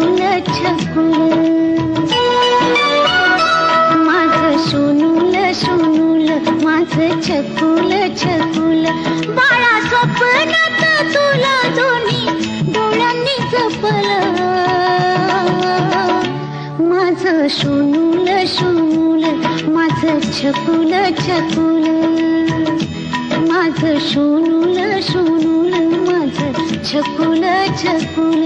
छकुल छकुल माझं सोनूल सोनूल माझं छकुल छकुल बाळा स्वप्नात तुला दोन्ही डोळ्यांनी जपलं माझं सोनूल सोनूल माझं छकुल छकुल माझं सोनूल सोनूल माझं छकुल छकुल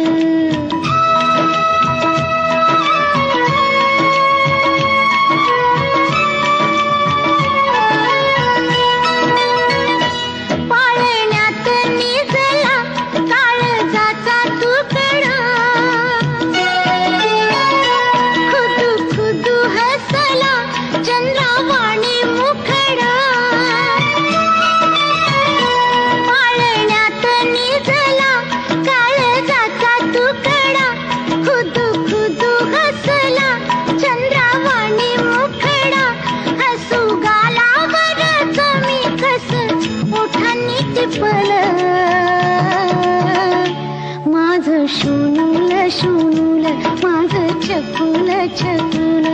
माझं सोनूल सोनूल माझं छकुल छकुल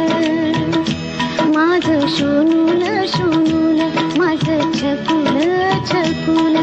माझं सोनूल सोनूल माझं छकुल छकुल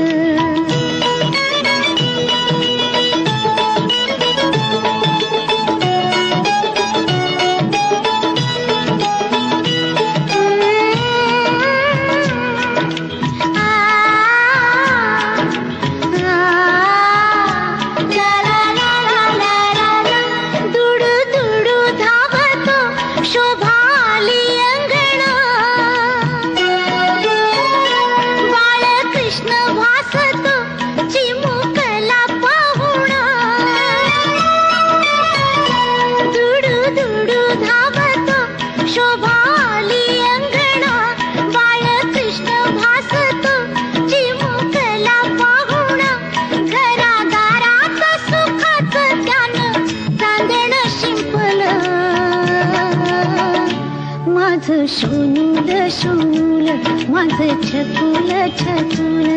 माझं सोनूल सोनूल माझं छकुल छकुल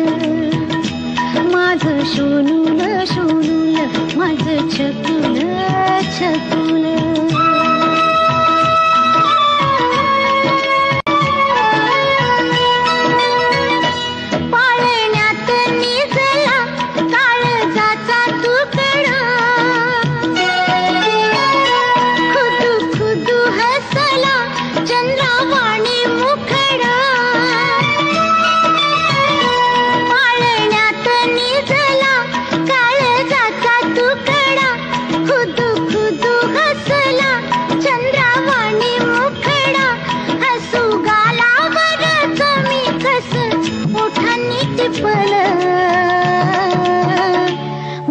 माझं सोनूल सोनूल माझं छकुल छकुल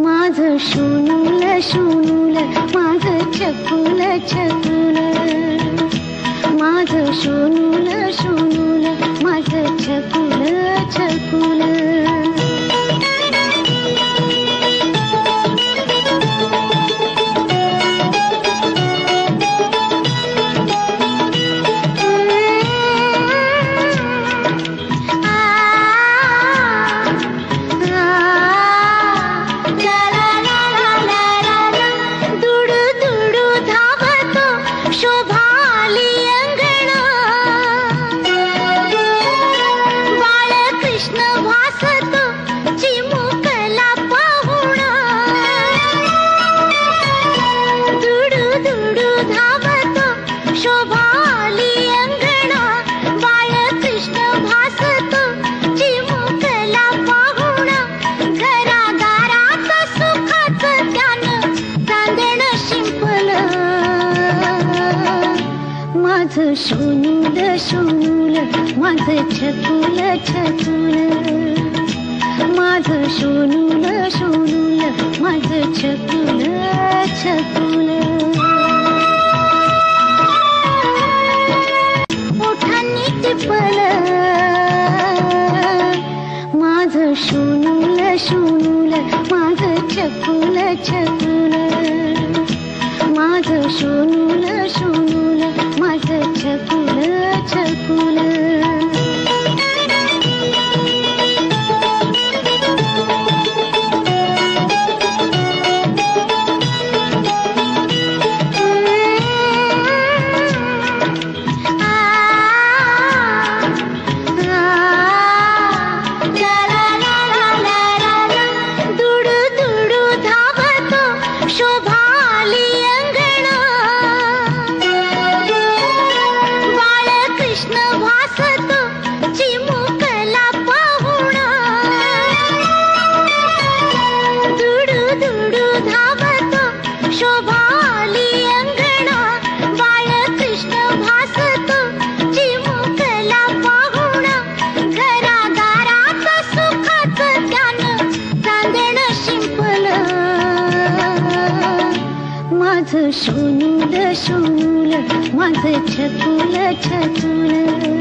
माझं सोनूल सोनूल माझं छकुल छकुल माझं सोनूल सोनूल माझं छकुल छकुल माझं सोनूल सोनूल माझं छकुल छकुल माझं सोनूल सोनूल माझं छकुल छकुल ओठांनी टिपलं माझं सोनूल सोनूल माझं छकुल छकुल माझं सोनूल सोनूल माझं छकुल छकुल आली अंगणा बाळ कृष्ण भासतो चिमुकला पाहुणा घरादारात सुखाचं त्यानं चांदण शिंपलं माझं सोनूल सोनूल माझं छकुल छकुल